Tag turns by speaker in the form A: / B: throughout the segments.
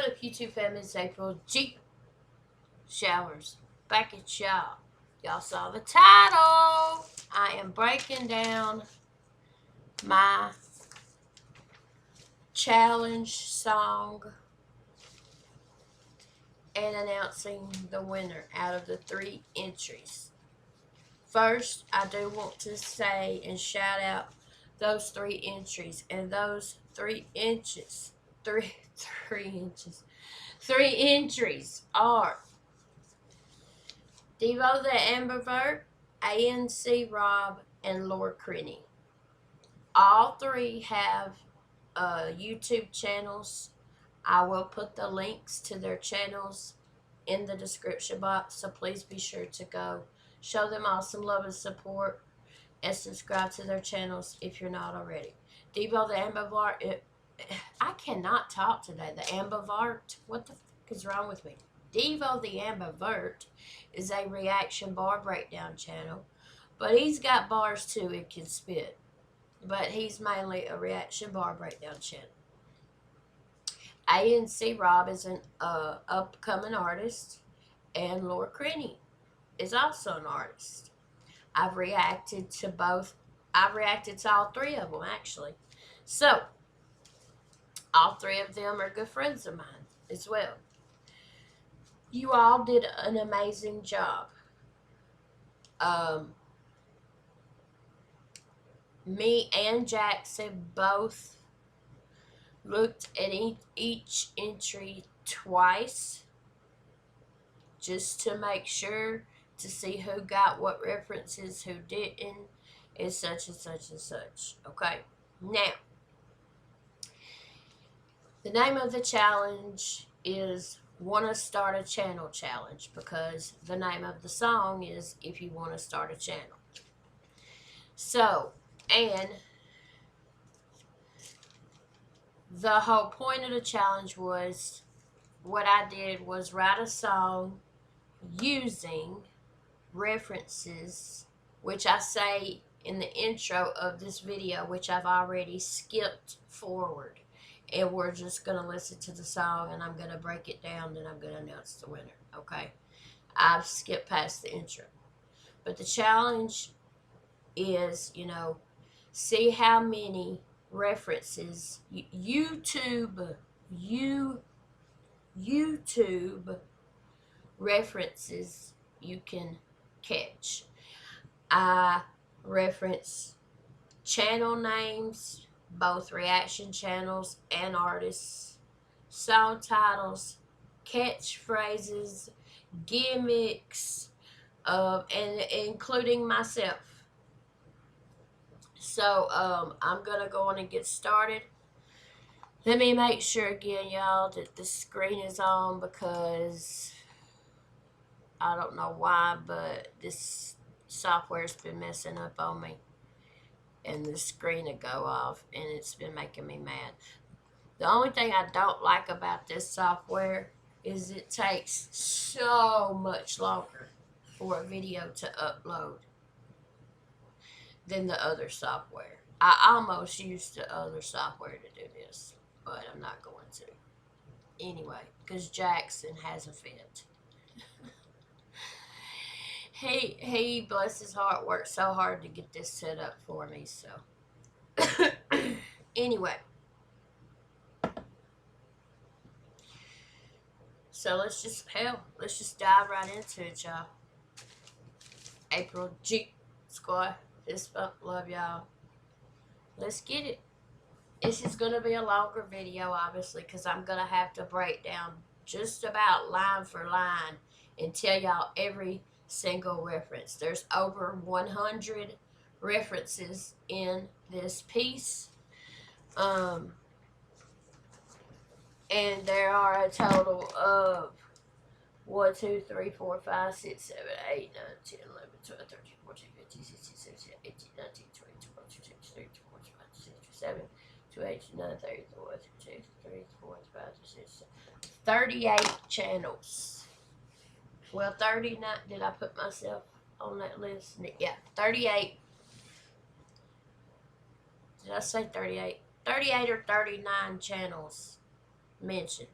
A: What up, YouTube family? It's April G. Showers. Back at y'all. Y'all saw the title. I am breaking down my challenge song and announcing the winner out of the 3 entries. First, I do want to say and shout out those 3 entries. And those 3 inches, 3 inches, 3 entries are Devo the Ambivert, ANC Rob, and Lord Crenny. All 3 have YouTube channels. I will put the links to their channels in the description box, so please be sure to go show them all some love and support and subscribe to their channels if you're not already. Devo the Ambivert, I cannot talk today. The Ambivert, what the fuck is wrong with me? Devo the Ambivert is a reaction bar breakdown channel, but he's got bars too. It can spit, but he's mainly a reaction bar breakdown channel. ANC Rob is an upcoming artist, and Lord Crenny is also an artist. I've reacted to both. I've reacted to all 3 of them actually. So all 3 of them are good friends of mine as well. You all did an amazing job. Me and Jackson both looked at each entry twice just to make sure to see who got what references, who didn't, and such and such and such. Okay, now the name of the challenge is Want to Start a Channel Challenge, because the name of the song is If You Want to Start a Channel. So, and the whole point of the challenge was, what I did was write a song using references, which I say in the intro of this video, which I've already skipped forward. And we're just going to listen to the song, and I'm going to break it down, then I'm going to announce the winner, okay? I've skipped past the intro. But the challenge is, see how many references, YouTube references you can catch. I reference channel names, both reaction channels and artists, song titles, catchphrases, gimmicks, and including myself. So I'm gonna go on and get started. Let me make sure again, y'all, that the screen is on, because I don't know why, but this software's been messing up on me. And the screen will go off, and it's been making me mad. The only thing I don't like about this software is it takes so much longer for a video to upload than the other software. I almost used the other software to do this, but I'm not going to. Anyway, because Jackson has a fit. He, bless his heart, worked so hard to get this set up for me, so. Anyway. So let's just dive right into it, y'all. April G. Squad. Fist bump. Love y'all. Let's get it. This is going to be a longer video, obviously, because I'm going to have to break down just about line for line and tell y'all every single reference. There's over 100 references in this piece. And there are a total of 1, 2, 3, 4, 5, 6, 7, 8, 9, 10, 11, 12, 13, 14, 15, 16, 17, 18, 19, 20, 21, 22, 23, 24, 25, 26, 27, 28, 29, 30, 31, 32, 34, 35, 36, 38 channels. Well, 39, did I put myself on that list? Yeah, 38. Did I say 38? 38 or 39 channels mentioned.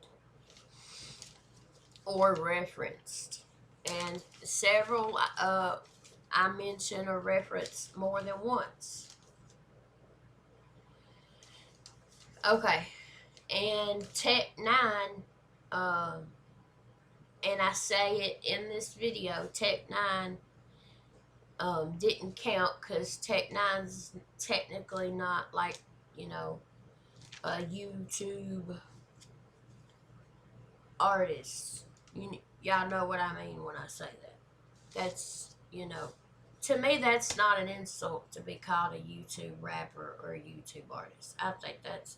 A: or referenced. And several I mention or reference more than once. Okay, and Tech 9, and I say it in this video, Tech 9 didn't count because Tech 9's technically not like, you know, a YouTube artist. Y'all know what I mean when I say that. That's, to me, that's not an insult to be called a YouTube rapper or a YouTube artist. I think that's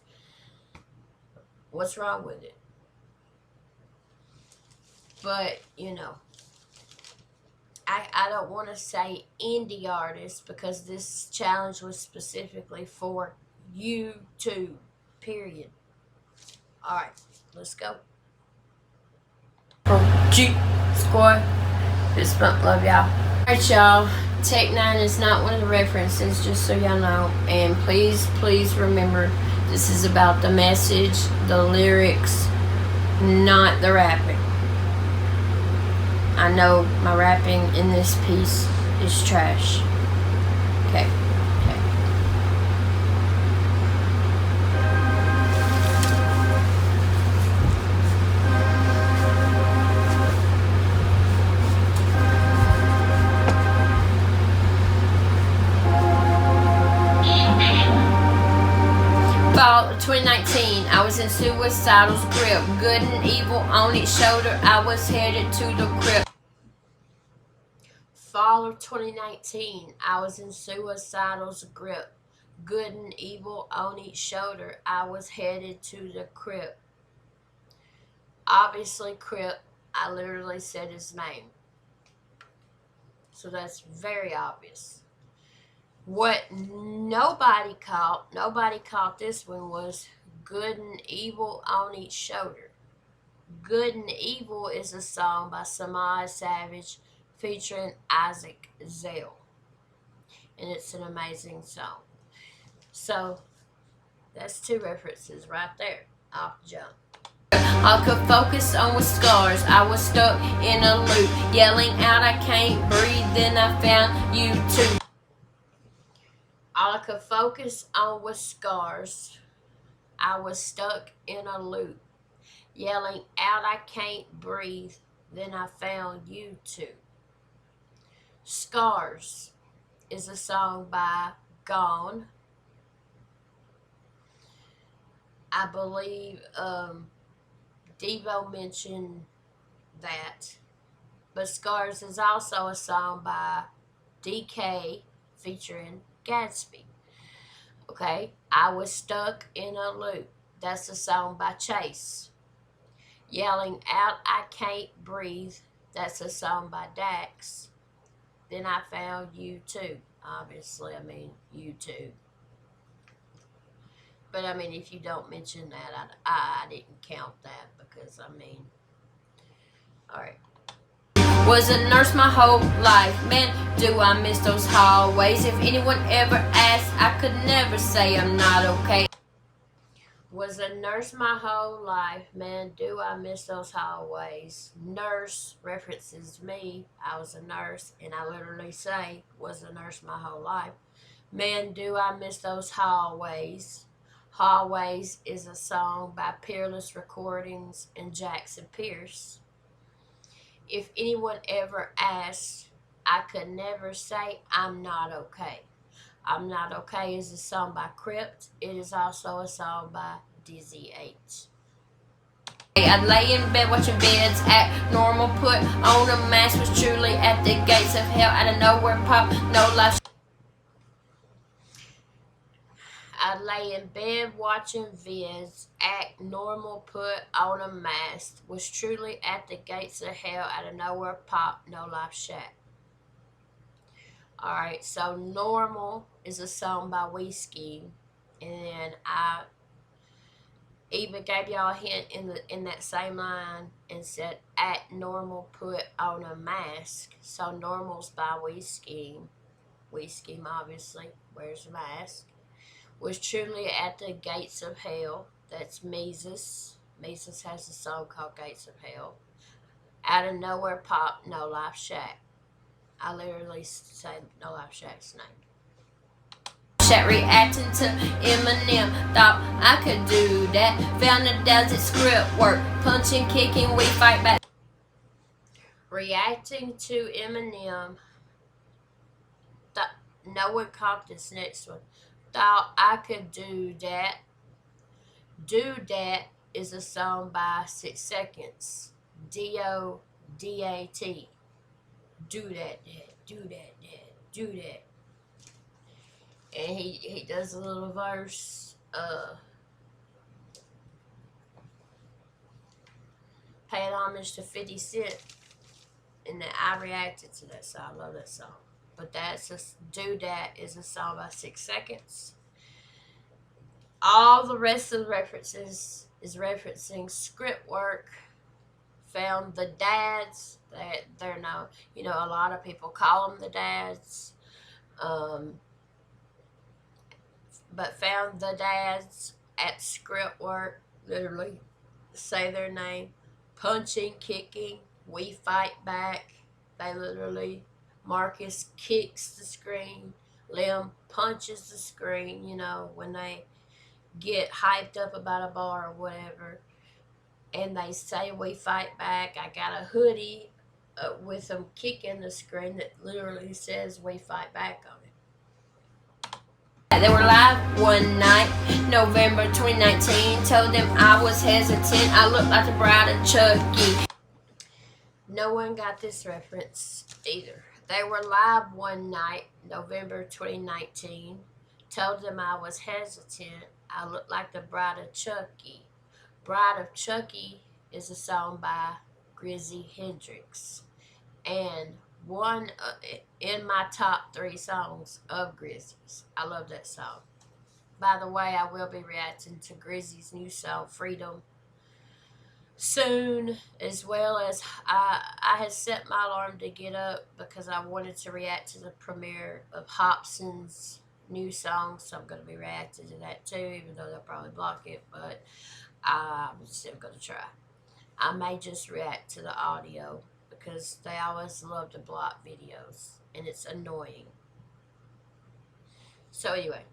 A: what's wrong with it. But, I don't want to say indie artist because this challenge was specifically for YouTube, period. Alright, let's go. G Squad. Fist bump, love y'all. Alright, y'all. Tech 9 is not one of the references, just so y'all know. And please, please remember, this is about the message, the lyrics, not the rapping. I know my rapping in this piece is trash. Okay. Fall of 2019, I was in suicidal's grip. Good and evil on each shoulder, I was headed to the crypt. Fall of 2019, I was in suicidal's grip. Good and evil on each shoulder, I was headed to the crypt. Obviously, crypt, I literally said his name. So that's very obvious. What nobody caught this one was Good and Evil on Each Shoulder. Good and Evil is a song by Samaj Savage featuring Isaac Zell. And it's an amazing song. So, that's two references right there. Off jump. I could focus on with scars. I was stuck in a loop, yelling out I can't breathe, then I found you too. All I could focus on was scars. I was stuck in a loop, yelling out I can't breathe, then I found you too. Scars is a song by Gone. I believe Devo mentioned that. But Scars is also a song by DK featuring Gatsby. Okay, I was stuck in a loop. That's a song by Chase. Yelling out I can't breathe. That's a song by Dax. Then I found you too. Obviously, I mean YouTube. But I mean, if you don't mention that, I didn't count that because I mean, all right. Was a nurse my whole life. Man, do I miss those hallways. If anyone ever asked, I could never say I'm not okay. Was a nurse my whole life. Man, do I miss those hallways. Nurse references me. I was a nurse, and I literally say, was a nurse my whole life. Man, do I miss those hallways. Hallways is a song by Peerless Recordings and Jackson Pierce. If anyone ever asks, I could never say I'm not okay. I'm Not Okay is a song by Crypt. It is also a song by Dizzy H. I'd lay in bed watching vids act normal, put on a mask, was truly at the gates of hell, out of nowhere pop, no life. I'd lay in bed watching vids, act normal, put on a mask, was truly at the gates of hell, out of nowhere pop, no life shack. Alright, so Normal is a song by Whiskey, and then I even gave y'all a hint in that same line and said act normal, put on a mask. So Normal's by Whiskey. Whiskey obviously wears a mask. Was truly at the gates of hell. That's Mises. Mises has a song called Gates of Hell. Out of nowhere pop No Life Shack. I literally say No Life Shack's name. Shack reacting to Eminem. Thought I could do that. Found the desert script work. Punching, kicking, we fight back. Reacting to Eminem. No one caught this next one. Thought I could do that. Do That is a song by 6 Seconds. DODAT. Do that, do that, do that. And he does a little verse. Paying homage to 50 Cent. And then I reacted to that song. I love that song. But that's just Do That is a song by 6 Seconds. All the rest of the references is referencing script work. Found the dads that they're known. You know, a lot of people call them the dads. But found the dads at script work. Literally say their name. Punching, kicking, we fight back. They literally, Marcus kicks the screen. Lim punches the screen, you know, when they get hyped up about a bar or whatever. And they say we fight back. I got a hoodie with them kicking the screen that literally says we fight back on it. They were live one night, November 2019. Told them I was hesitant. I looked like the bride of Chucky. No one got this reference either. They were live one night, November 2019. Told them I was hesitant. I looked like the bride of Chucky. Bride of Chucky is a song by Grizzy Hendrix. And one in my top 3 songs of Grizzy's. I love that song. By the way, I will be reacting to Grizzy's new song, Freedom, soon, as well as I had set my alarm to get up because I wanted to react to the premiere of Hobson's new song, so I'm going to be reacting to that too, even though they'll probably block it, but I'm still going to try. I may just react to the audio because they always love to block videos, and it's annoying. So anyway,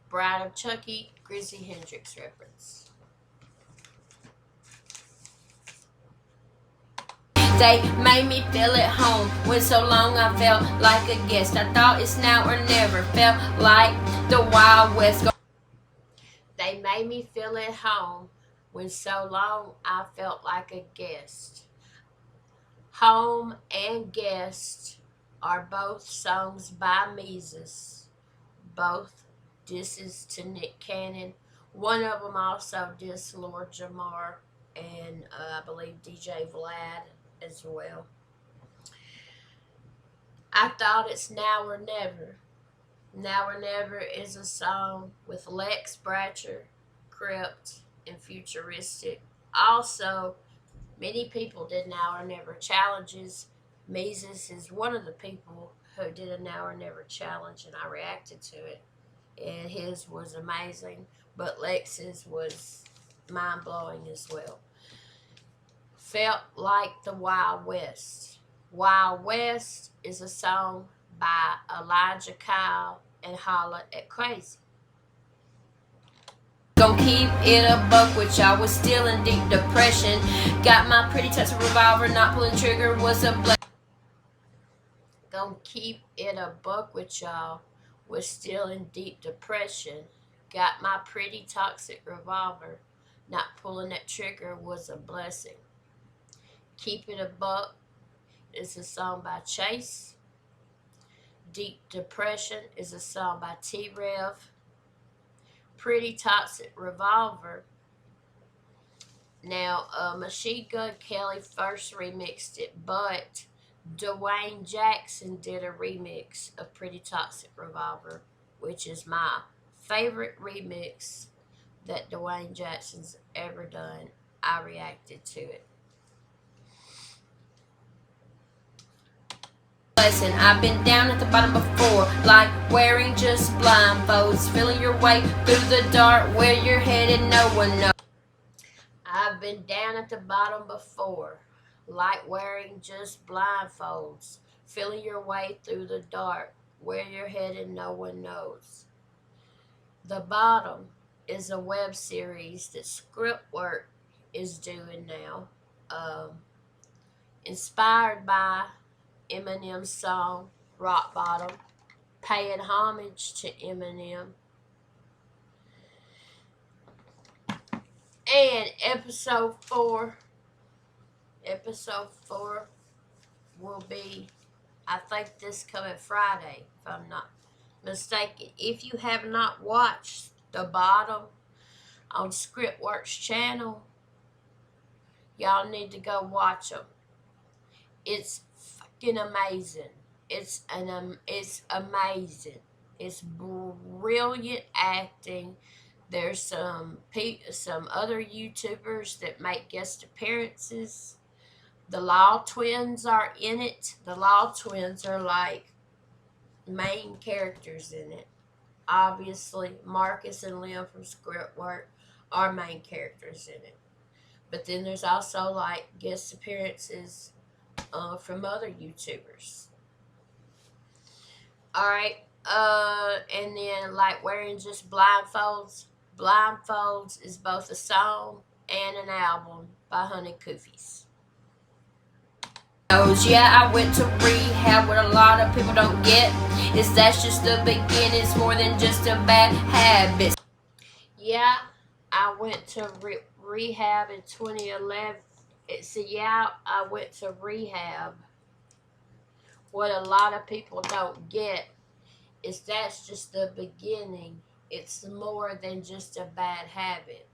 A: Bride of Chucky, Grizzy Hendrix reference. They made me feel at home. When so long I felt like a guest. I thought it's now or never. Felt like the Wild West. They made me feel at home. When so long I felt like a guest. Home and Guest are both songs by Meezus. Both disses to Nick Cannon. One of them also dissed Lord Jamar and I believe DJ Vlad as well. I thought it's Now or Never. Now or Never is a song with Lex Bratcher, Crypt, and Futuristic. Also, many people did Now or Never challenges. Meezus is one of the people who did a Now or Never challenge, and I reacted to it. And his was amazing, but Lex's was mind-blowing as well. Felt Like the Wild West. Wild West is a song by Elijah Kyle and Holla at Crazy. Gonna keep it a buck with y'all, was still in deep depression. Got my pretty touch of revolver, not pulling trigger was a blessing. Gonna keep it a buck with y'all, was still in deep depression. Got my pretty toxic revolver, not pulling that trigger was a blessing. Keep It a Buck is a song by Chase. Deep Depression is a song by T-Rev. Pretty Toxic Revolver. Now, Machine Gun Kelly first remixed it, but Dwayne Jackson did a remix of Pretty Toxic Revolver, which is my favorite remix that Dwayne Jackson's ever done. I reacted to it. I've been down at the bottom before, like wearing just blindfolds, feeling your way through the dark, where you're headed no one knows. I've been down at the bottom before, like wearing just blindfolds, feeling your way through the dark, where you're headed no one knows. The bottom is a web series that Scriptwork is doing now, um, inspired by Eminem's song Rock Bottom, paying homage to Eminem. And episode 4 will be, I think, this coming Friday, if I'm not mistaken. If you have not watched The Bottom on Scriptworks channel, y'all need to go watch them. It's fucking amazing. It's amazing. It's brilliant acting. There's some other YouTubers that make guest appearances. The Law Twins are in it. The Law Twins are like main characters in it. Obviously, Marcus and Liam from Scriptwork are main characters in it. But then there's also like guest appearances from other YouTubers. Alright, and then like wearing just blindfolds. Blindfolds is both a song and an album by Honey Koofies. Yeah, I went to rehab. What a lot of people don't get is that's just the beginning. It's more than just a bad habit. Yeah, I went to rehab in 2011. I went to rehab. What a lot of people don't get is that's just the beginning. It's more than just a bad habit.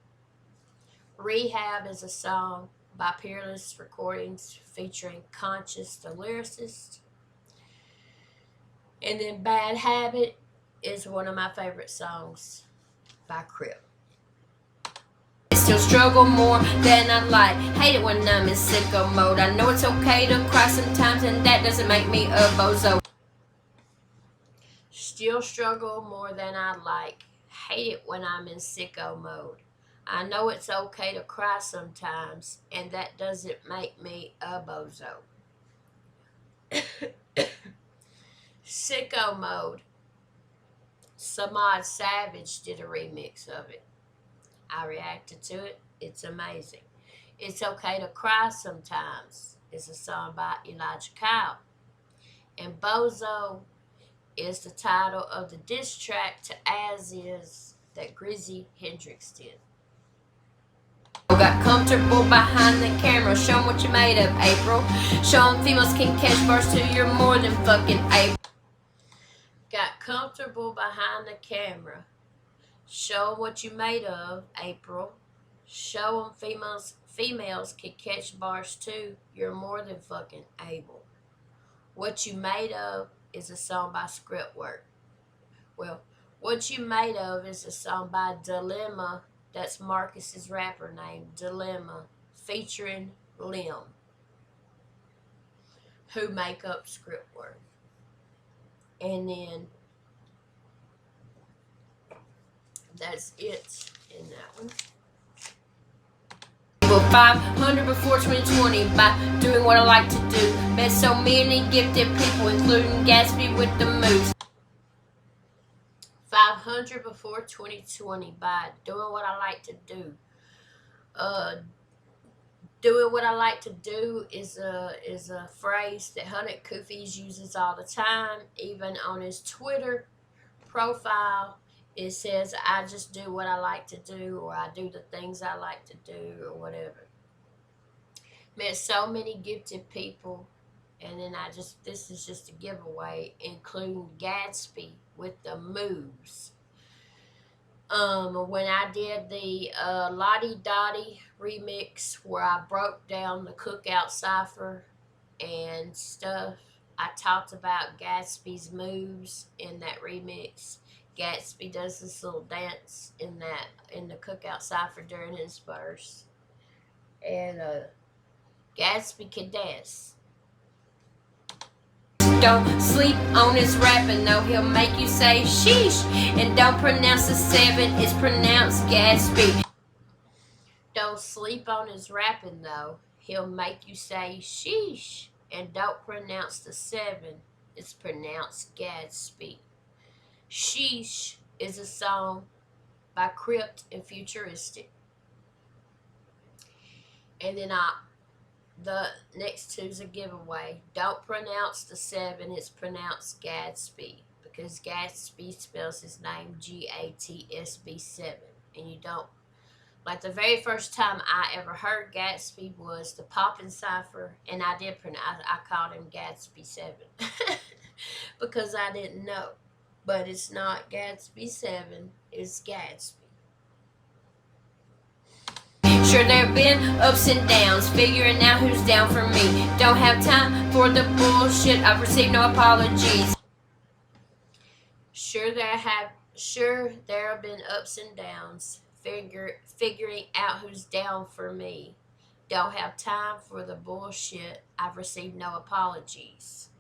A: Rehab is a song by Peerless Recordings featuring Conscious the lyricist. And then Bad Habit is one of my favorite songs by Crip. I still struggle more than I like. Hate it when I'm in sicko mode. I know it's okay to cry sometimes, and that doesn't make me a bozo. Still struggle more than I like. Hate it when I'm in sicko mode. I know it's okay to cry sometimes, and that doesn't make me a bozo. Sicko Mode. Samad Savage did a remix of it. I reacted to it. It's amazing. It's Okay to Cry Sometimes. It's a song by Elijah Kyle. And Bozo is the title of the diss track to As Is that Grizzy Hendrix did. Got comfortable behind the camera. Show 'em what you made of, April. Show 'em females can catch bars too. You're more than fucking April. Got comfortable behind the camera. Show 'em what you made of, April. Show 'em females can catch bars too. You're more than fucking able. What You Made Of is a song by Scriptwork. Well, What You Made Of is a song by Dilemma. That's Marcus's rapper name, Dilemma, featuring Lim, who make up Scriptwork. And then that's it in that one. 500 before 2020 by doing what I like to do. Met so many gifted people, including Gatsby with the moves. 500 before 2020 by doing what I like to do. Doing what I like to do is a phrase that Honey Koofies uses all the time. Even on his Twitter profile, it says, I just do what I like to do, or I do the things I like to do, or whatever. Met so many gifted people, and then this is just a giveaway, including Gatsby with the moves. When I did the Lottie Dottie remix where I broke down the Cookout Cypher and stuff, I talked about Gatsby's moves in that remix. Gatsby does this little dance in the Cookout Cypher during his verse, and Gatsby can dance. Don't sleep on his rapping, though he'll make you say sheesh. And don't pronounce the 7, it's pronounced Gatsby. Don't sleep on his rapping, though He'll make you say sheesh. And don't pronounce the 7. It's pronounced Gadsby. Sheesh is a song by Crypt and Futuristic. And then the next two's a giveaway. Don't pronounce the 7. It's pronounced Gadsby. Because Gatsby spells his name Gatsb 7. And you don't. Like the very first time I ever heard Gatsby was the Poppin' Cipher, and I did pronounce. I called him Gatsby 7 because I didn't know, but it's not Gatsby 7. It's Gatsby. Sure, there have been ups and downs, figuring out who's down for me. Don't have time for the bullshit. I've received no apologies. Sure, there have been ups and downs. Figuring out who's down for me. Don't have time for the bullshit. I've received no apologies.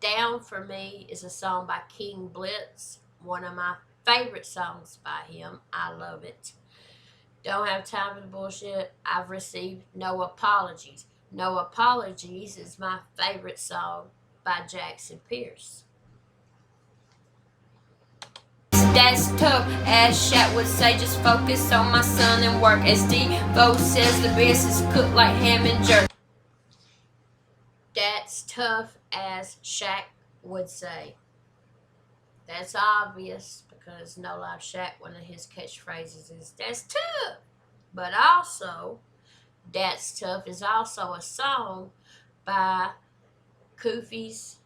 A: Down for Me is a song by King Blitz, one of my favorite songs by him. I love it. Don't have time for the bullshit. I've received no apologies. No Apologies is my favorite song by Jackson Pierce. That's tough, as Shat would say, just focus on my son and work. As Devo says, the best is cooked like ham and jerk. That's tough, as Shaq would say. That's obvious, because No Life Shaq, one of his catchphrases is, that's tough. But also, That's Tough is also a song by Koofies,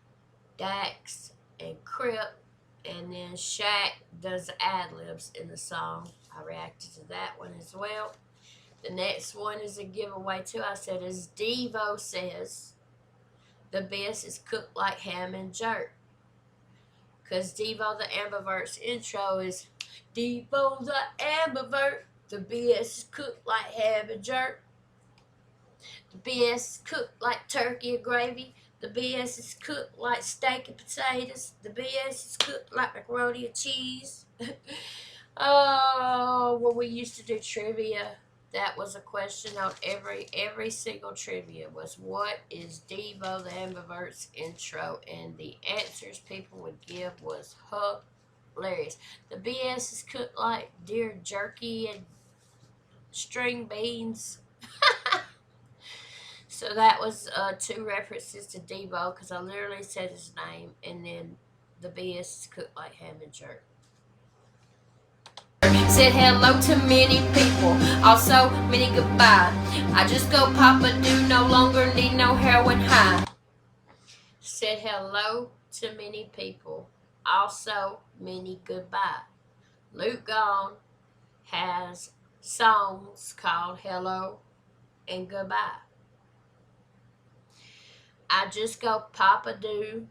A: Dax, and Crip. And then Shaq does ad-libs in the song. I reacted to that one as well. The next one is a giveaway too. I said, as Devo says, the best is cooked like ham and jerk. Because Devo the Ambivert's intro is, Devo the Ambivert, the best is cooked like ham and jerk. The best is cooked like turkey and gravy. The BS is cooked like steak and potatoes. The BS is cooked like macaroni and cheese. Oh, when we used to do trivia, that was a question on every single trivia was, what is Devo the Ambivert's intro? And the answers people would give was hilarious. The BS is cooked like deer jerky and string beans. So that was 2 references to Devo, because I literally said his name, and then the BS is cooked like ham and jerk. Said hello to many people, also many goodbye. I just go Papa Do, no longer need no heroin high. Said hello to many people, also many goodbye. Luke Gone has songs called Hello and Goodbye. I just go Papa Do.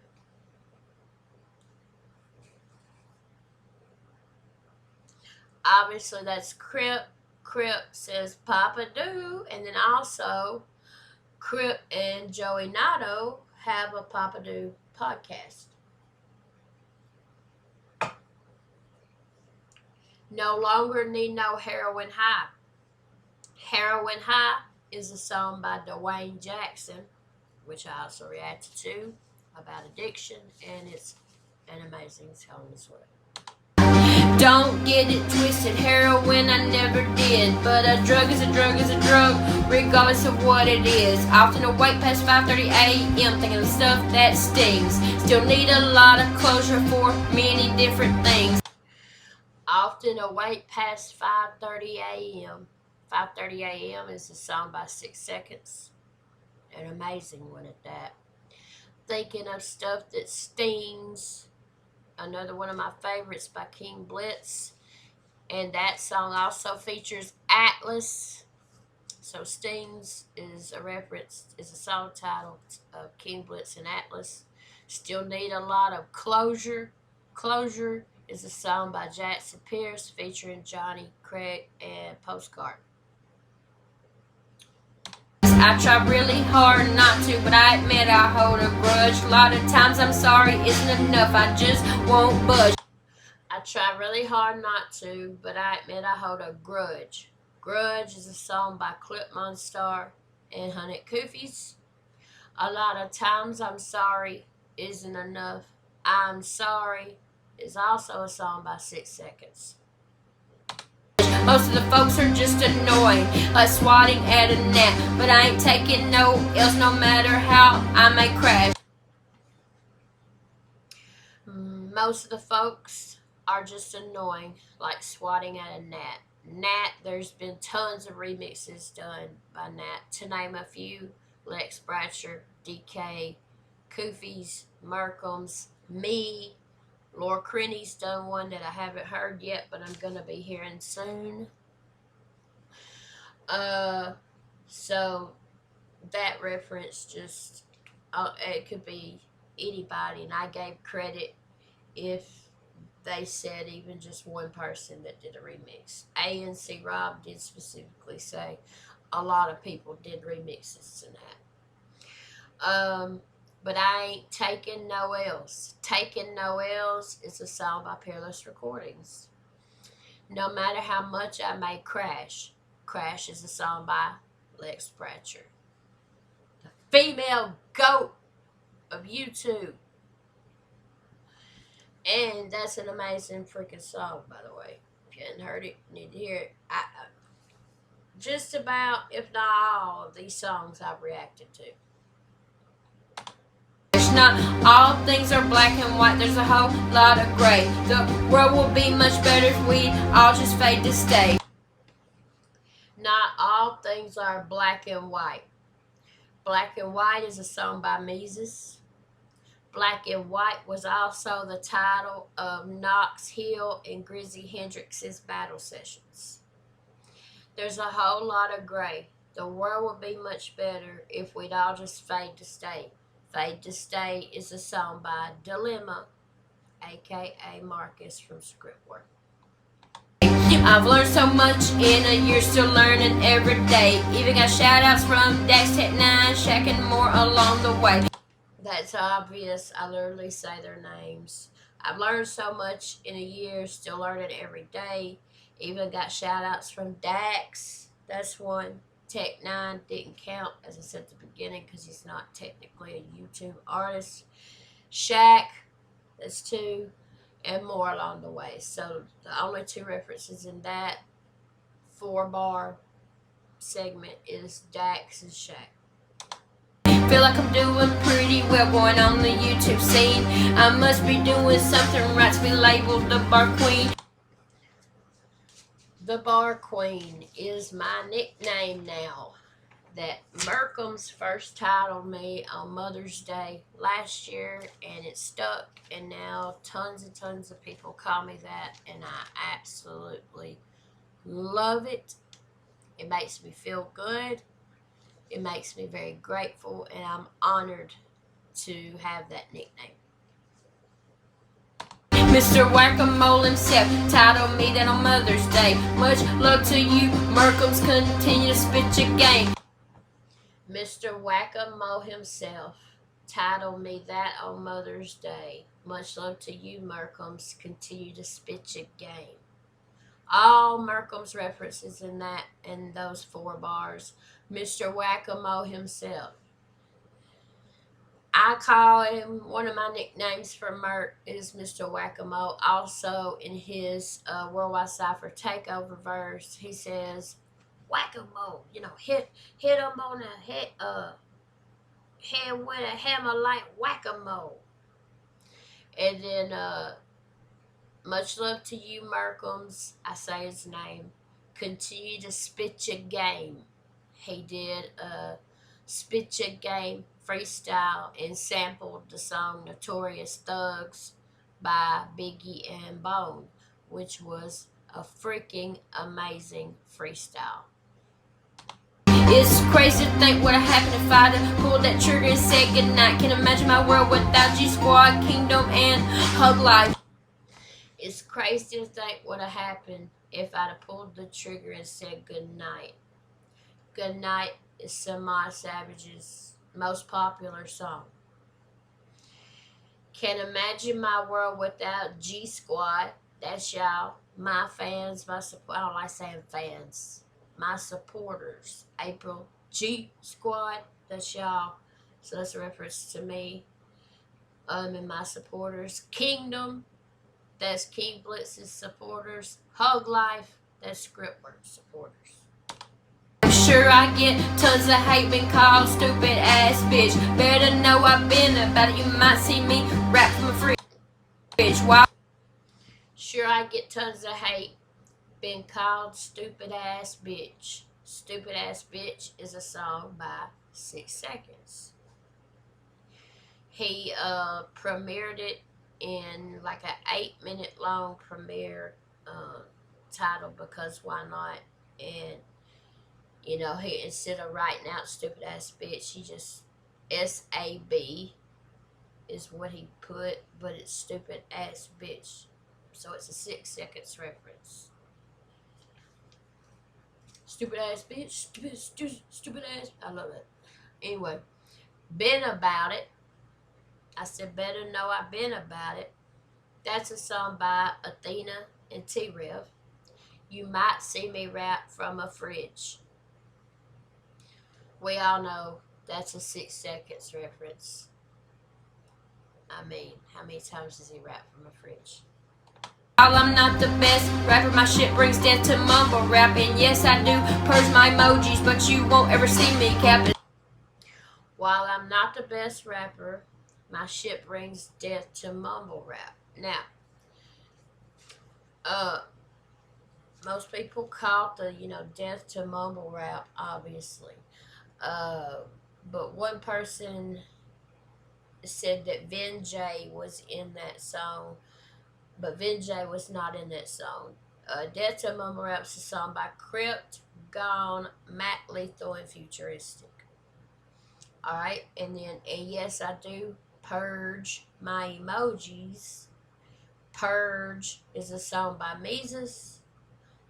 A: Obviously, that's Crip. Crip says Papa Do. And then also, Crip and Joey Nato have a Papa Do podcast. No longer need no heroin high. Heroin High is a song by Dwayne Jackson, which I also reacted to, about addiction, and it's an amazing song as well. Don't get it twisted, heroin I never did, but a drug is a drug is a drug, regardless of what it is. Often awake past 5:30 a.m. thinking of stuff that stings. Still need a lot of closure for many different things. Often awake past 5:30 a.m. 5:30 a.m. is a song by 6 Seconds. An amazing one at that. Thinking of stuff that stings. Another one of my favorites by King Blitz. And that song also features Atlas. So Stings is a reference, is a song title of King Blitz and Atlas. Still Need a Lot of Closure. Closure is a song by Jackson Pierce featuring Johnny Craig and Postcard. I try really hard not to, but I admit I hold a grudge. A lot of times I'm sorry isn't enough, I just won't budge. I try really hard not to, but I admit I hold a grudge. Grudge is a song by Clip Monstar and 100 koofies. A lot of times I'm sorry isn't enough. I'm sorry is also a song by 6 Seconds. Most of the folks are just annoying, like swatting at a gnat. But I ain't taking no else, no matter how I may crash. Most of the folks are just annoying, like swatting at a gnat. Nat, there's been tons of remixes done by Nat. To name a few, Lex Bratcher, DK, Koofies, Merkums, me, Laura Crenny's done one that I haven't heard yet, but I'm gonna be hearing soon. So that reference just, it could be anybody, and I gave credit if they said even just one person that did a remix. ANC Rob did specifically say a lot of people did remixes to that. But I ain't taking no else. Taking no else is a song by Peerless Recordings. No matter how much I may crash, Crash is a song by Lex Bratcher, the female goat of YouTube. And that's an amazing freaking song, by the way. If you hadn't heard it, you need to hear it. Just about, if not all, of these songs I've reacted to. Not all things are black and white, there's a whole lot of gray. The world will be much better if we all just fade to stay. Not all things are black and white. Black and White is a song by Mises. Black and White was also the title of Knox Hill and Grizzy Hendrix's battle sessions. There's a whole lot of gray. The world would be much better if we'd all just fade to stay. Fade to Stay is a song by Dilemma, aka Marcus from Scriptwork. I've learned so much in a year, still learning every day. Even got shout outs from Dax Tech 9, Shaq and more along the way. That's obvious. I literally say their names. I've learned so much in a year, still learning every day. Even got shout outs from Dax. That's one. Tech 9 didn't count, as I said at the beginning, because he's not technically a YouTube artist. Shaq, that's 2. And more along the way. So the only 2 references in that 4-bar segment is Dax and Shaq. Feel like I'm doing pretty well going on the YouTube scene. I must be doing something right to be labeled the bar queen. The Bar Queen is my nickname now. That Merkums first titled me on Mother's Day last year, and it stuck, and now tons and tons of people call me that, and I absolutely love it. It makes me feel good. It makes me very grateful, and I'm honored to have that nickname. Mr. Whack-A-Mole himself titled me that on Mother's Day. Much love to you, Merkums, continue to spit your game. Mr. Whack-A-Mole himself titled me that on Mother's Day. Much love to you, Merkums, continue to spit your game. All Merkums references in that, in those 4 bars. Mr. Whack-A-Mole himself. I call him, one of my nicknames for Merk is Mr. Whack-A-Mole. Also, in his Worldwide Cypher Takeover verse, he says, Whack-A-Mole, hit him on the head with a hammer like Whack-A-Mole. And then, much love to you, Merkums. I say his name. Continue to spit your game. He did Spit Your Game freestyle and sampled the song Notorious Thugs by Biggie and Bone, which was a freaking amazing freestyle. It's crazy to think what happened if I'd have pulled that trigger and said goodnight. Can't imagine my world without G Squad, Kingdom, and Hug Life. It's crazy to think what would have happened if I'd have pulled the trigger and said goodnight. Goodnight is Semi Savage's most popular song. Can't imagine my world without G Squad. That's y'all. My fans, I don't like saying fans. My supporters. April G Squad, that's y'all. So that's a reference to me and my supporters. Kingdom, that's King Blitz's supporters. Hug Life, that's Scriptworks supporters. Sure, I get tons of hate, been called stupid ass bitch. Better know I've been about it. You might see me rap from a fridge. Why? Sure, I get tons of hate, been called stupid ass bitch. Stupid ass bitch is a song by 6 Seconds. He premiered it in like an 8-minute long premiere titled Because Why Not, and you know, he, instead of writing out stupid ass bitch, he just SAB is what he put, but it's stupid ass bitch. So it's a 6 Seconds reference. Stupid ass bitch, stupid ass. I love it. Anyway, Been About It. I said, better know I've been about it. That's a song by Athena and T-Rev. You might see me rap from a fridge. We all know that's a 6 Seconds reference. I mean, how many times does he rap from a fridge? While I'm not the best rapper, my shit brings death to mumble rap. And yes, I do purge my emojis, but you won't ever see me capping. While I'm not the best rapper, my shit brings death to mumble rap. Now, most people call the, death to mumble rap, obviously. But one person said that Vin was in that song, but Vin was not in that song. Death to Mumble Rap is a song by Crypt, Gone, Mac Lethal, and Futuristic. Alright, and yes, I do purge my emojis. Purge is a song by Mises,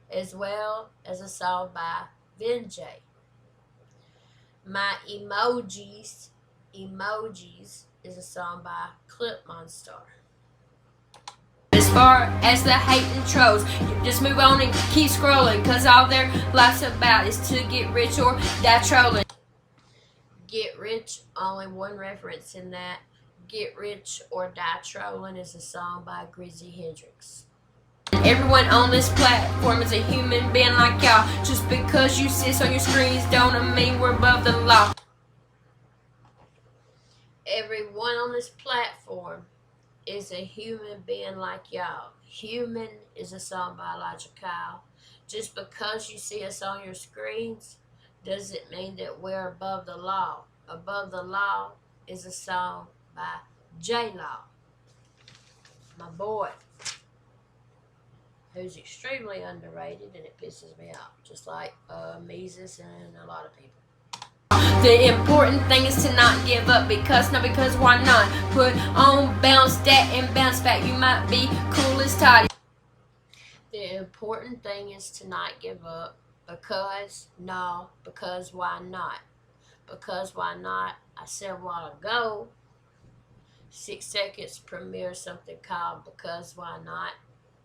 A: as well as a song by Vin. My emojis is a song by Clip Monster. As far as the hate and trolls, you just move on and keep scrolling, cause all their life's about is to get rich or die trolling. Get rich, only one reference in that. Get Rich or Die Trolling is a song by Grizzly Hendrix. Everyone on this platform is a human being like y'all. Just because you sit on your screens don't mean we're above the law. Everyone on this platform is a human being like y'all. Human is a song by Elijah Kyle. Just because you see us on your screens doesn't mean that we're above the law. Above the Law is a song by J-Law, my boy, who's extremely underrated, and it pisses me off, just like Mises and a lot of people. The important thing is to not give up, because why not? Put on bounce that and bounce back. You might be cool as Todd. The important thing is to not give up, because why not? Because why not? I said a while ago, 6 Seconds premiered something called Because Why Not,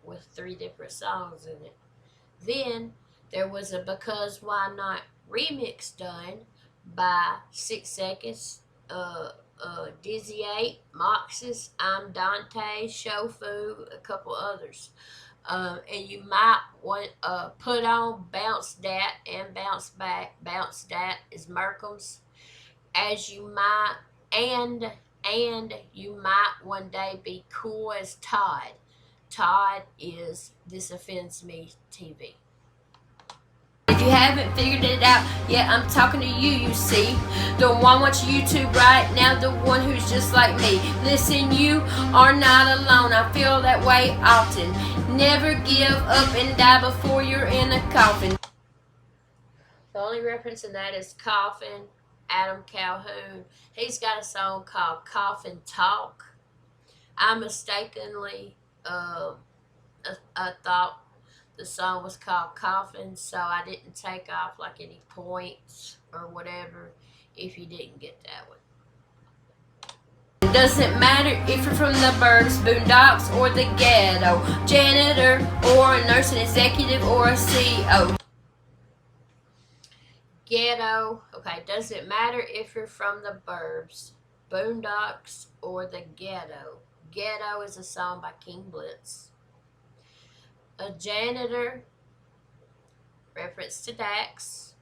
A: with 3 different songs in it. Then there was a Because Why Not remix done by 6 Seconds, Dizzy 8, Moxis, I'm Dante, Shofu, a couple others. And you might want Put On, Bounce Dat, and Bounce Back. Bounce Dat is Merkham's. As you might, and you might one day be cool as Todd. Todd is This Offends Me TV. If you haven't figured it out yet, I'm talking to you, you see. The one watching YouTube right now, the one who's just like me. Listen, you are not alone. I feel that way often. Never give up and die before you're in a coffin. The only reference in that is Coffin, Adam Calhoun. He's got a song called Coffin Talk. I mistakenly I thought the song was called Coffin, so I didn't take off like any points or whatever if you didn't get that one. It doesn't matter if you're from the burbs, boondocks, or the ghetto, janitor, or a nurse, an executive, or a CEO. Ghetto. Okay, does it matter if you're from the burbs, boondocks, or the ghetto? Ghetto is a song by King Blitz. A janitor, reference to Dax,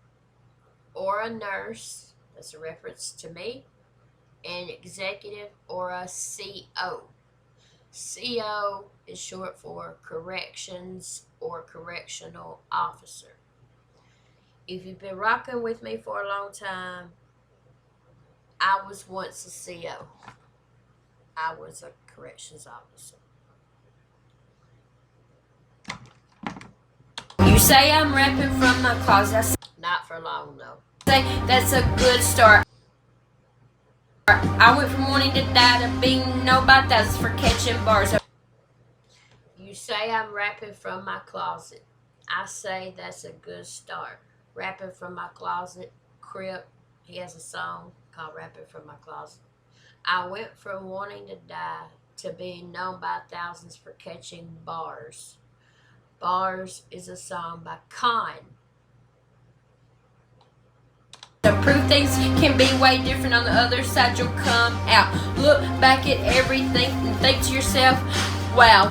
A: or a nurse, that's a reference to me, an executive, or a CO. CO is short for corrections or correctional officer. If you've been rocking with me for a long time, I was once a CO. I was a corrections officer. You say I'm rapping from my closet. Not for long though. Say that's a good start. I went from wanting to die to being known by thousands for catching bars. You say I'm rapping from my closet. I say that's a good start. Rapping from my closet. Crip, he has a song called Rapping from My Closet. I went from wanting to die to being known by thousands for catching bars. Bars is a song by Con. To prove things can be way different on the other side, you'll come out. Look back at everything and think to yourself, wow.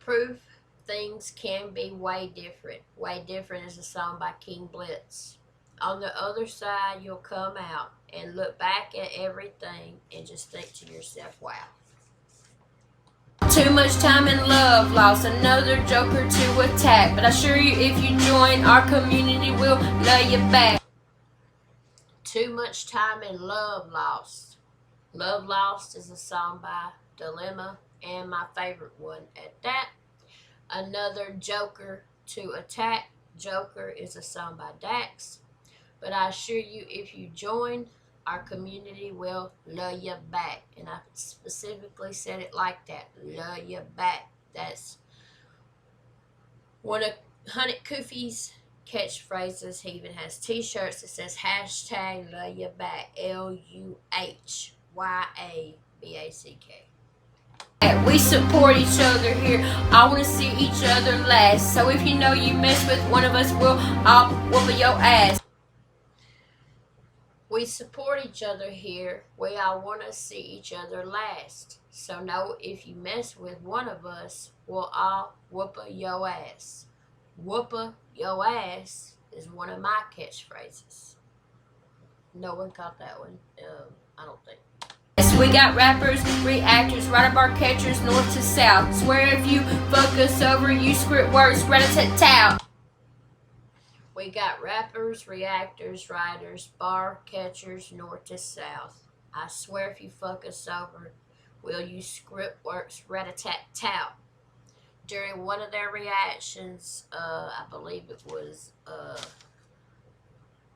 A: Proof things can be way different. Way different is a song by King Blitz. On the other side, you'll come out and look back at everything and just think to yourself, wow. Too much time and love lost, another joker to attack. But I assure you, if you join our community, we'll love you back. Too much time and love lost. Love Lost is a song by Dilemma, and my favorite one at that. Another joker to attack. Joker is a song by Dax. But I assure you, if you join, our community will love you back. And I specifically said it like that. Love you back. That's one of Hunnit Koofy's catchphrases. He even has t-shirts that says hashtag love you back. LUHYABACK. We support each other here. I want to see each other last. So if you know you mess with one of us, we'll all whoop your ass. We support each other here. We all want to see each other last. So know if you mess with one of us, we'll all whoop your ass. Whoop your ass is one of my catchphrases. No one caught that one. I don't think. Yes, we got rappers, reactors, right up our catchers, north to south. Swear if you fuck us over, you script words, rat-a-tat-tat. We got rappers, reactors, writers, bar catchers, north to south. I swear if you fuck us over, we'll use script works, rat-a-tat-tat. During one of their reactions, I believe it was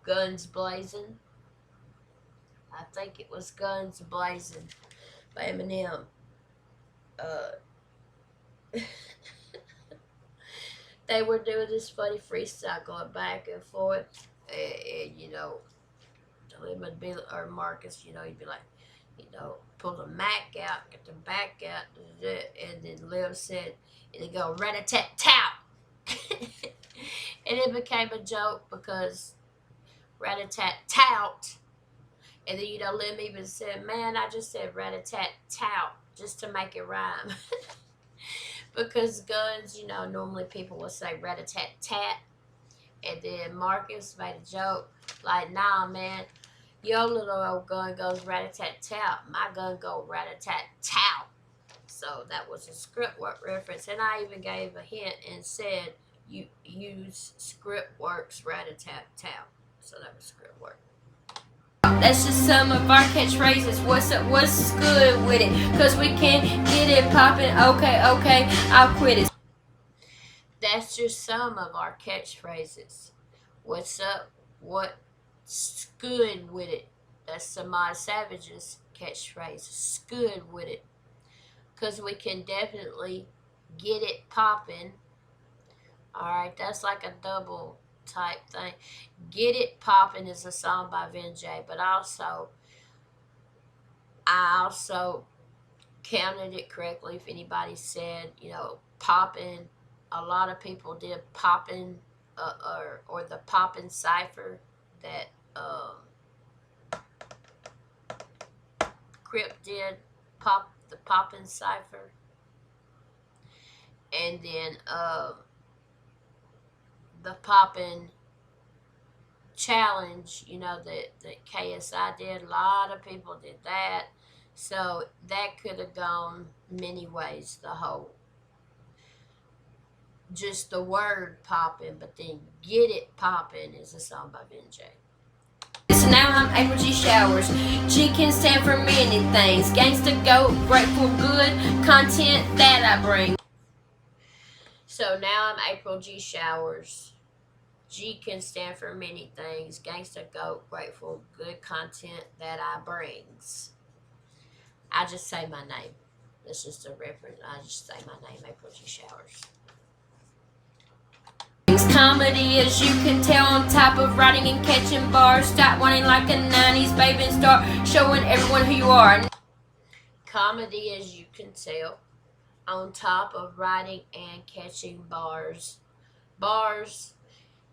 A: Guns Blazing. I think it was Guns Blazing by Eminem. They were doing this funny freestyle going back and forth, and you know, Liv would be, or Marcus, you know, he'd be like, you know, pull the Mac out, get the back out, and then Liv said, and he'd go rat-a-tat-tat. And it became a joke because rat-a-tat-tout. And then, you know, Liv even said, man, I just said rat-a-tat-tout just to make it rhyme. Because guns, you know, normally people will say rat-a-tat-tat. And then Marcus made a joke like, nah, man, your little old gun goes rat-a-tat-tat. My gun go rat-a-tat-tout. So that was a script work reference. And I even gave a hint and said, you use script works rat-a-tat-tout. So that was script work. That's just some of our catchphrases. What's up? What's good with it? Cause we can't get it poppin'. Okay, I'll quit it. That's just some of our catchphrases. What's up? What's good with it? That's Samaj Savage's catchphrase. Good with it. Cause we can definitely get it poppin'. Alright, that's like a double type thing. Get It Poppin' is a song by Vinjay, but I also counted it correctly. If anybody said, you know, poppin', a lot of people did poppin', or the Poppin' Cipher that Crip did, the Poppin' Cipher, and then the Poppin' Challenge, that KSI did. A lot of people did that. So that could have gone many ways, just the word poppin', but then Get It Poppin' is a song by Benjay. So now I'm April G. Showers. G can stand for many things. Gangsta Goat, grateful good, content that I bring. So now I'm April G. Showers. G can stand for many things. Gangsta Goat, grateful good, content that I brings. I just say my name. That's just a reference. I just say my name, April G. Showers. Comedy, as you can tell, on top of writing and catching bars. Stop whining like a 90s baby and start showing everyone who you are. Comedy, as you can tell, on top of writing and catching bars. Bars,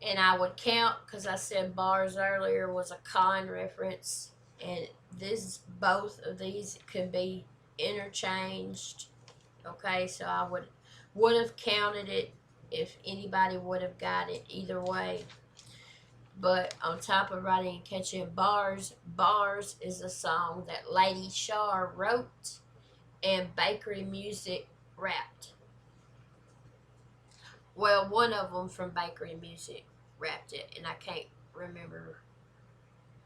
A: and I would count, because I said bars earlier was a con reference, and both of these could be interchanged. Okay, so I would have counted it if anybody would have got it either way. But on top of writing and catching bars, Bars is a song that Lady Shar wrote and Bakery Music rapped. Well, one of them from Bakery Music rapped it, and I can't remember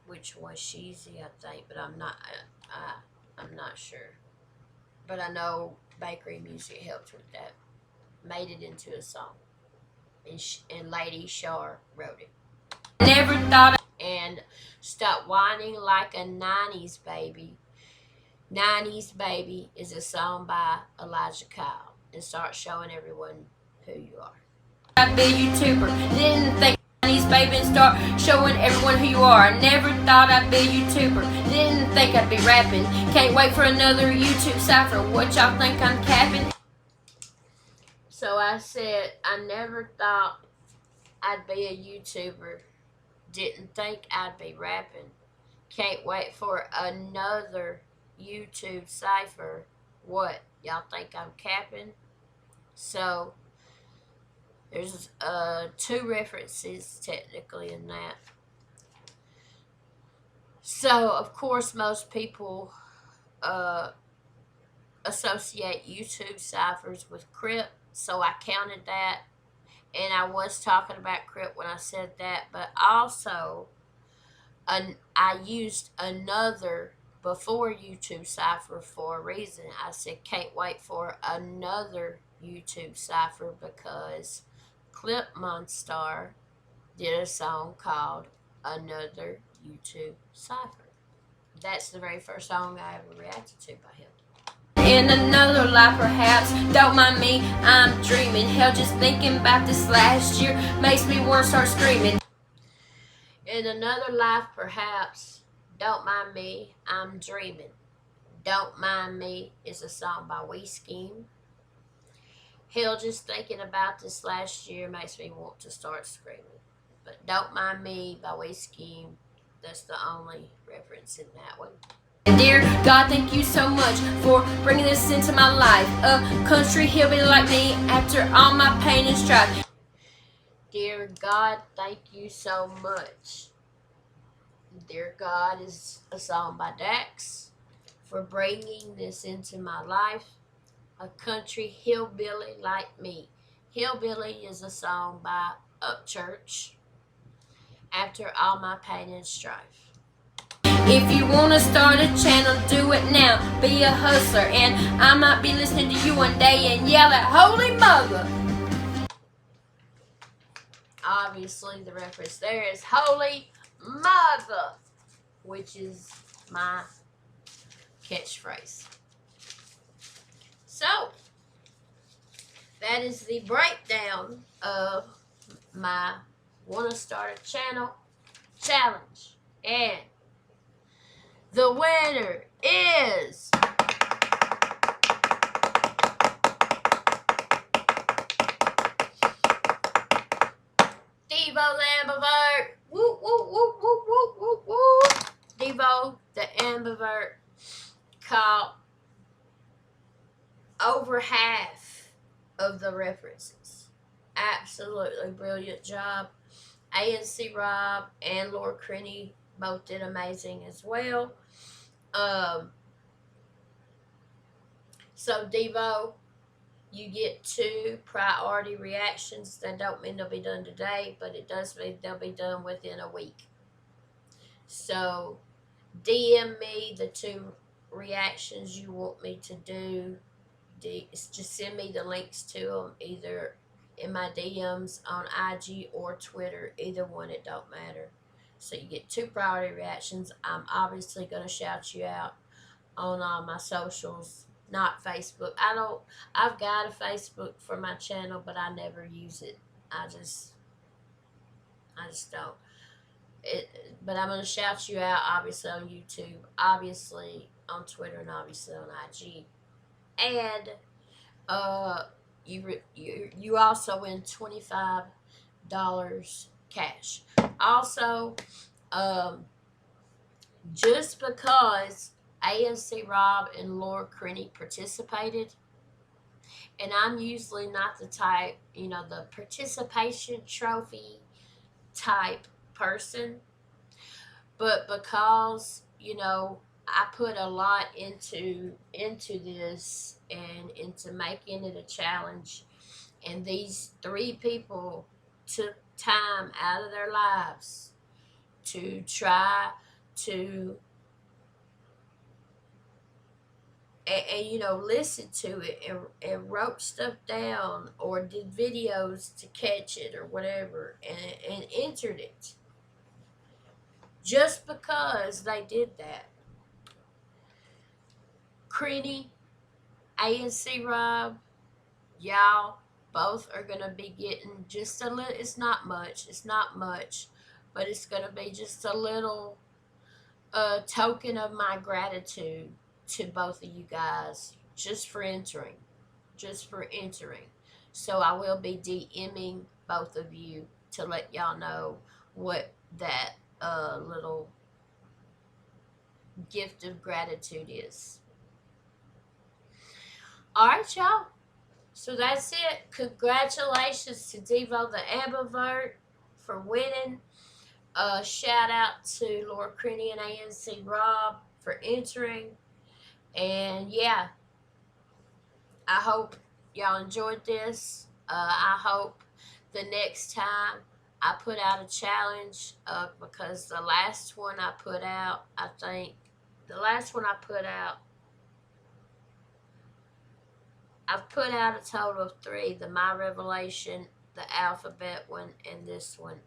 A: which was Sheezy, I think, but I'm not sure. But I know Bakery Music helped with that, made it into a song, and Lady Shar wrote it. Never thought. And Stop Whining Like a 90s Baby. 90s Baby is a song by Elijah Kyle. And start showing everyone who you are. I'd be a YouTuber. Didn't think 90s Baby, and start showing everyone who you are. I never thought I'd be a YouTuber. Didn't think I'd be rapping. Can't wait for another YouTube cipher. What y'all think I'm capping? So I said I never thought I'd be a YouTuber. Didn't think I'd be rapping. Can't wait for another YouTube cipher. What? Y'all think I'm capping? So there's two references technically in that. So of course most people associate YouTube ciphers with Crip, so I counted that. And I was talking about Crip when I said that, but also I used another before YouTube cipher for a reason. I said can't wait for another YouTube cipher because Clip Monstar did a song called Another YouTube Cipher. That's the very first song I ever reacted to by him. In another life perhaps, don't mind me, I'm dreaming. Hell, just thinking about this last year makes me want to start screaming. In another life perhaps, don't mind me, I'm dreaming. Don't Mind Me is a song by We Scheme. Hell, just thinking about this last year makes me want to start screaming. But Don't Mind Me by We Scheme, that's the only reference in that one. Dear God, thank you so much for bringing this into my life. A country hillbilly like me after all my pain and strife. Dear God, thank you so much. Dear God is a song by Dax for bringing this into my life. A country hillbilly like me. Hillbilly is a song by Upchurch. After all my pain and strife. If you want to start a channel, do it now. Be a hustler, and I might be listening to you one day and yell at Holy Mother. Obviously, the reference there is Holy Mother, which is my catchphrase. So, that is the breakdown of my Want to Start a Channel challenge. And the winner is Devo the ambivert. Woo, woo, woo, woo, woo, woo, woo. Devo the ambivert caught over half of the references. Absolutely brilliant job. ANC Rob and Lord Crenny both did amazing as well. Um, so Devo, you get 2 priority reactions. That don't mean they'll be done today, but it does mean they'll be done within a week. So DM me the 2 reactions you want me to do. Just send me the links to them either in my DMs on IG or Twitter. Either one, it don't matter. So you get 2 priority reactions. I'm obviously going to shout you out on all my socials, not Facebook. I've got a Facebook for my channel, but I never use it. I just don't. But I'm going to shout you out, obviously, on YouTube, obviously on Twitter, and obviously on IG. And you also win $25 cash. Also, just because ANC Rob and Laura Crenny participated, and I'm usually not the type, the participation trophy type person, but because I put a lot into this and into making it a challenge, and these 3 people took time out of their lives to try to listen to it and wrote stuff down or did videos to catch it or whatever, and entered it. Just because they did that, Crenny, ANC Rob, y'all both are gonna be getting just a little. It's not much, but it's gonna be just a little token of my gratitude to both of you guys just for entering. So I will be DMing both of you to let y'all know what that little gift of gratitude is. All right, y'all. So that's it. Congratulations to Devo the ambivert for winning. Shout out to Laura Crenny and ANC Rob for entering. And yeah, I hope y'all enjoyed this. I hope the next time I put out a challenge, because the last one I put out, I've put out a total of 3: the My Revelation, the alphabet one, and this one.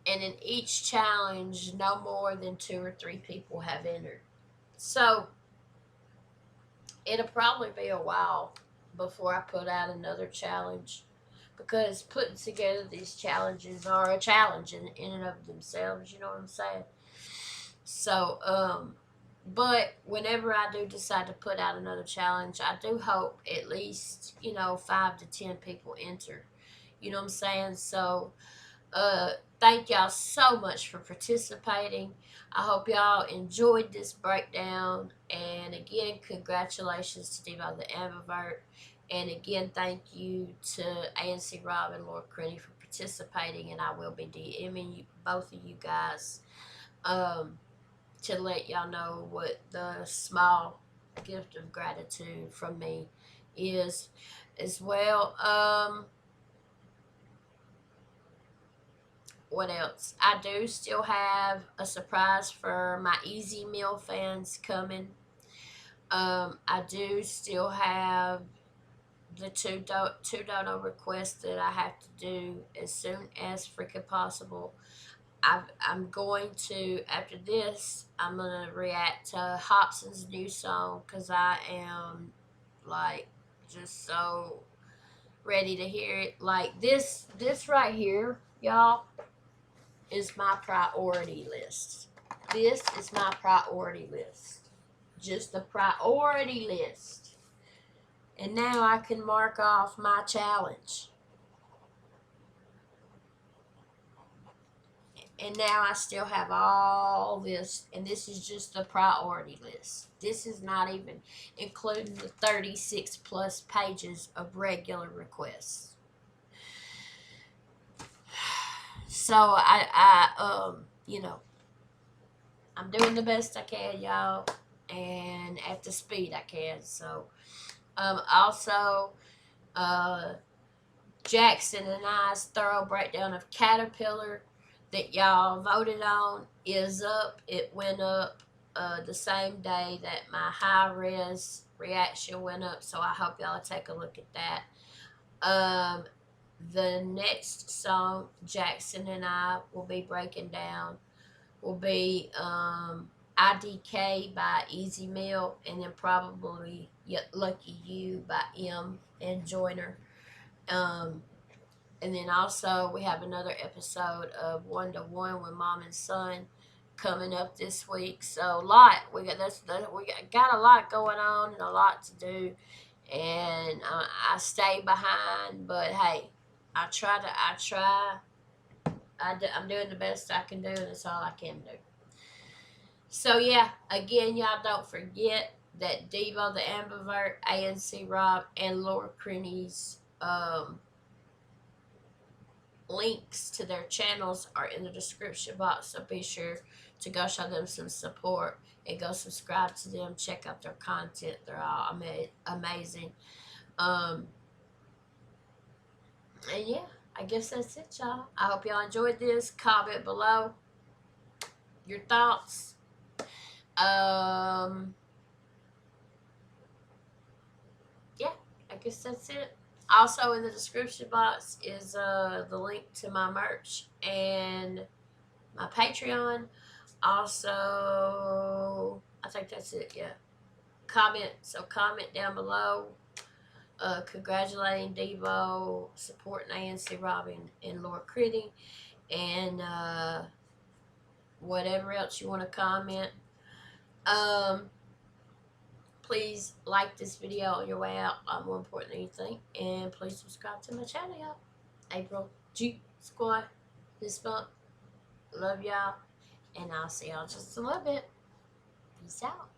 A: And in each challenge, no more than 2 or 3 people have entered. So it'll probably be a while before I put out another challenge, because putting together these challenges are a challenge in and of themselves, you know what I'm saying? So, but whenever I do decide to put out another challenge, I do hope at least, 5 to 10 people enter. You know what I'm saying? So, thank y'all so much for participating. I hope y'all enjoyed this breakdown. And again, congratulations to Devo the ambivert. And again, thank you to ANC Rob and Laura Crenny for participating. And I will be DMing both of you guys to let y'all know what the small gift of gratitude from me is as well. What else? I do still have a surprise for my Easy Meal fans coming. I do still have the two dono requests that I have to do as soon as freaking possible. I'm going to, after this, I'm going to react to Hobson's new song, because I am, like, just so ready to hear it. Like, this right here, y'all, is my priority list. This is my priority list. Just a priority list. And now I can mark off my challenge. And now I still have all this, and this is just the priority list. This is not even including the 36 plus pages of regular requests. So I'm doing the best I can, y'all, and at the speed I can. So, also, uh, Jackson and I's thorough breakdown of Caterpillar that y'all voted on is up. It went up the same day that my high res reaction went up, so I hope y'all take a look at that. The next song Jackson and I will be breaking down will be IDK by Easy Mill, and then probably Lucky You by M and Joyner. Um, and then also we have another episode of One to One with Mom and Son coming up this week. So a lot we got a lot going on and a lot to do, and I stay behind, but hey, I'm doing the best I can do, and that's all I can do. So yeah, again, y'all don't forget that Devo the Ambivert, ANC Rob, and Laura Crenny's links to their channels are in the description box. So be sure to go show them some support and go subscribe to them. Check out their content; they're all amazing. And yeah, I guess that's it, y'all. I hope y'all enjoyed this. Comment below your thoughts. Yeah, I guess that's it. Also in the description box is the link to my merch and my Patreon. Also, I think that's it. Yeah, comment down below. Congratulating Devo, supporting ANC Robin and Laura Critty, and whatever else you want to comment. Please like this video on your way out. More important than anything. And please subscribe to my channel, y'all. April G Squad. This month. Love y'all. And I'll see y'all just a little bit. Peace out.